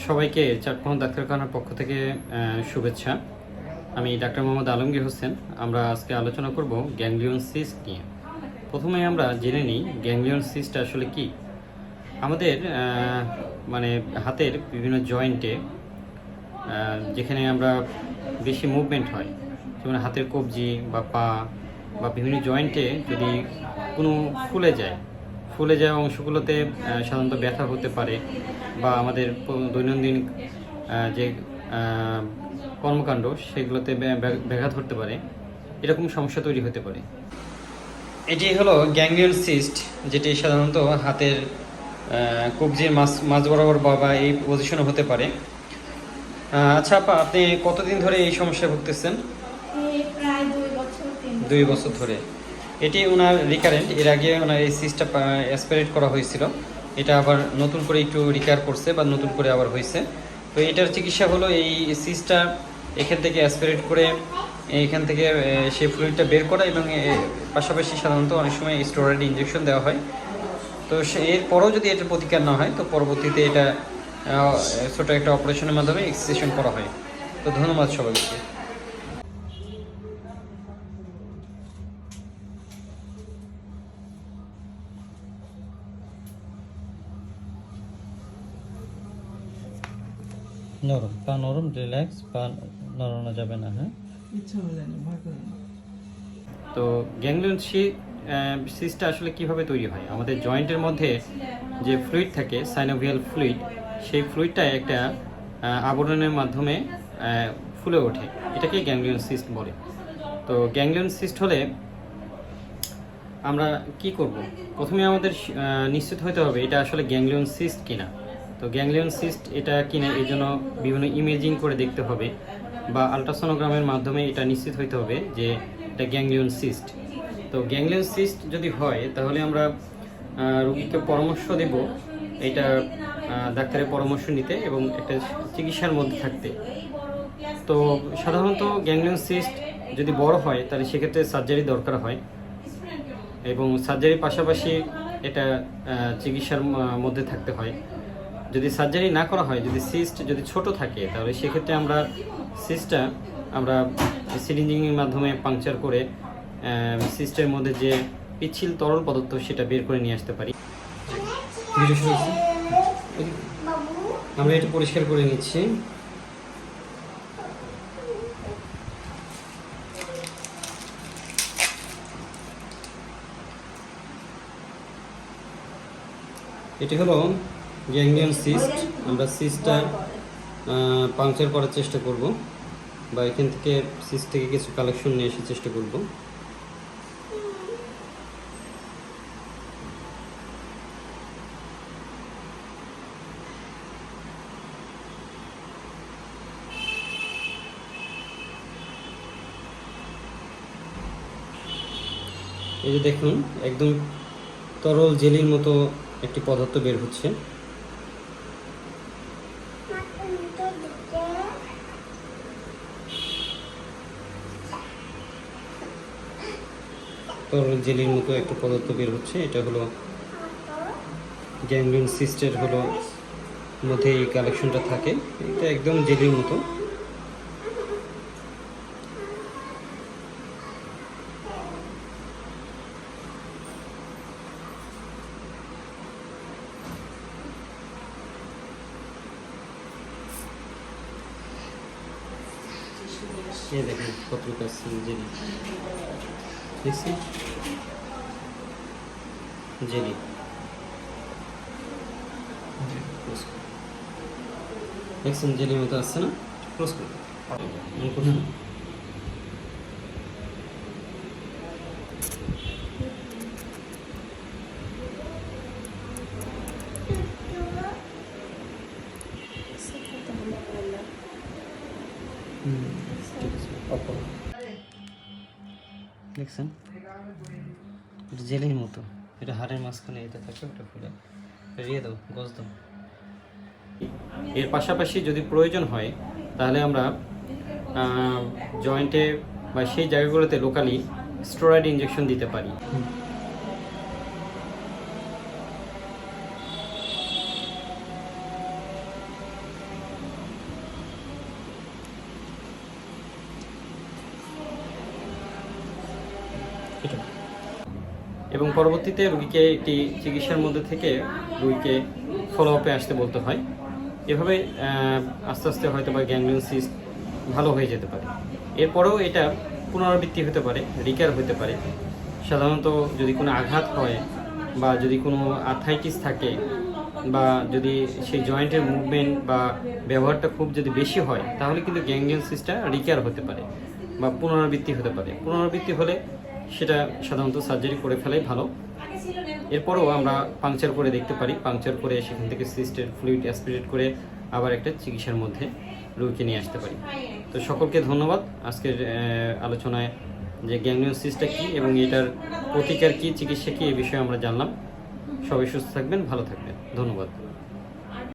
সবাইকে চাটমোহন ডাক্তারখানার পক্ষ থেকে শুভেচ্ছা। আমি ডাক্তার মোহাম্মদ আলমগীর হোসেন। আমরা আজকে আলোচনা করব গ্যাংলিয়ন সিস্ট নিয়ে। প্রথমে আমরা জেনে নিই গ্যাংলিয়ন সিস্ট আসলে কি। আমাদের মানে হাতের বিভিন্ন জয়েন্টে যেখানে আমরা বেশি মুভমেন্ট হয়, যেমন হাতের কবজি বা পা বা বিভিন্ন জয়েন্টে যদি কোনো ফুলে যাওয়া অংশগুলোতে সাধারণত ব্যথা হতে পারে বা আমাদের দৈনন্দিন যে কর্মকাণ্ড সেগুলোতে ব্যাঘাত ঘটতে পারে, এরকম সমস্যা তৈরি হতে পারে। এটি হলো গ্যাংলিয়ন সিস্ট, যেটি সাধারণত হাতের কবজির মাঝ বরাবর বা এই পজিশনে হতে পারে। আচ্ছা আপা, আপনি কতদিন ধরে এই সমস্যায় ভুগতেছেন? প্রায় 2 বছর ধরে। এটি ওনার রিকারেন্ট। এর আগে ওনার এই সিস্টটা অ্যাসপিরেট করা হয়েছিল, এটা আবার নতুন করে একটু রিকার করছে বা নতুন করে আবার হয়েছে। তো এটার চিকিৎসা হলো এই সিস্টটা এখান থেকে অ্যাসপিরেট করে এইখান থেকে সেই ফ্লুইডটা বের করা, এবং পাশাপাশি সাধারণত অনেক সময় স্টেরয়েড ইনজেকশন দেওয়া হয়। তো এরপরও যদি এটার প্রতিকার না হয়, তো পরবর্তীতে এটা ছোটো একটা অপারেশনের মাধ্যমে এক্সিশন করা হয়। তো ধন্যবাদ সবাইকে। নরম পা, নরম, রিল্যাক্স, পা নড়ানো যাবে না। হ্যাঁ, তো গ্যাংলিয়ন সিস্টটা আসলে কিভাবে তৈরি হয়? আমাদের জয়েন্টের মধ্যে যে ফ্লুইড থাকে, সাইনোভিয়াল ফ্লুইড, সেই ফ্লুইডটা একটা আবরণের মাধ্যমে ফুলে ওঠে, এটাকে গ্যাংলিয়ন সিস্ট বলে। তো গ্যাংলিয়ন সিস্ট হলে আমরা কি করব? প্রথমে আমাদের নিশ্চিত হতে হবে এটা আসলে গ্যাংলিয়ন সিস্ট কিনা। তো গ্যাংলিয়ন সিস্ট এটা কিনা, এই জন্য বিভিন্ন ইমেজিং করে দেখতে হবে বা আলট্রাসোনোগ্রামের মাধ্যমে এটা নিশ্চিত হতে হবে যে এটা গ্যাংলিয়ন সিস্ট। তো গ্যাংলিয়ন সিস্ট যদি হয়, তাহলে আমরা রোগীকে পরামর্শ দেব এটা ডাক্তারের পরামর্শ নিতে এবং একটা চিকিৎসার মধ্যে থাকতে। তো সাধারণত গ্যাংলিয়ন সিস্ট যদি বড় হয়, তাহলে সেক্ষেত্রে সার্জারি দরকার হয়, এবং সার্জারির পাশাপাশি এটা চিকিৎসার মধ্যে থাকতে হয়। যদি সার্জারি না করা হয়, যদি সিস্ট যদি ছোট থাকে, তাহলে সেক্ষেত্রে আমরা সিস্টটা সিরিঞ্জিংয়ের মাধ্যমে পাংচার করে সিস্টের মধ্যে যে পিচ্ছিল তরল পদার্থ সেটা বের করে নিয়ে আসতে পারি। আমরা এটা পরিষ্কার করে নিচ্ছি। এটি হলো গ্যাংলিয়ন সিস্ট। আমরা সিস্টটা পাংচার করার চেষ্টা করব, বা এখান থেকে সিস্ট থেকে কিছু কালেকশন নিয়ে আসার চেষ্টা করব। এই যে দেখুন, একদম তরল জেলির মতো একটি পদার্থ বের হচ্ছে। তরল জেলির মতো একটা পদার্থ বের হচ্ছে, এটা হলো গ্যাংলিয়ন সিস্টের হলো মধ্যে এই কালেকশনটা থাকে। এটা একদম জেলির মতো। এই দেখেন কতটুকু আছে জেলি, দেখছি জেলি। দেখছেন জেলির মতো আসছে না? ক্লোজ করুন। দেখছেন, এটা জেলির মতো, এটা হাড়ের মাঝখানে এটা থাকে, ওটা ফুলে বেরিয়ে দাও, গজ দাও। এর পাশাপাশি যদি প্রয়োজন হয়, তাহলে আমরা জয়েন্টে বা সেই জায়গাগুলোতে লোকালি স্টেরয়েড ইনজেকশন দিতে পারি। এবং পরবর্তীতে রোগীকে একটি চিকিৎসার মধ্যে থেকে রোগীকে ফলো আপে আসতে বলতে হয়। এভাবে আস্তে আস্তে হয়তো বা গ্যাংলিয়ন সিস্ট ভালো হয়ে যেতে পারে। এরপরেও এটা পুনরাবৃত্তি হতে পারে, রিকার হতে পারে। সাধারণত যদি কোনো আঘাত হয় বা যদি কোনো আর্থাইটিস থাকে বা যদি সেই জয়েন্টের মুভমেন্ট বা ব্যবহারটা খুব যদি বেশি হয়, তাহলে কিন্তু গ্যাংলিয়ন সিস্টটা রিকার হতে পারে বা পুনরাবৃত্তি হতে পারে। পুনরাবৃত্তি হলে সেটা সাধারণত সার্জারি করে ফেলাই ভালো। এরপরও আমরা পাংচার করে দেখতে পারি, পাংচার করে সেখান থেকে সিস্টের ফ্লুইড অ্যাসপিরেট করে আবার একটা চিকিৎসার মধ্যে রোগীকে নিয়ে আসতে পারি। তো সকলকে ধন্যবাদ আজকের আলোচনায় যে গ্যাংলিয়ন সিস্টটা কী এবং এটার প্রতিকার কী, চিকিৎসা কী, এই বিষয়ে আমরা জানলাম। সবাই সুস্থ থাকবেন, ভালো থাকবেন। ধন্যবাদ।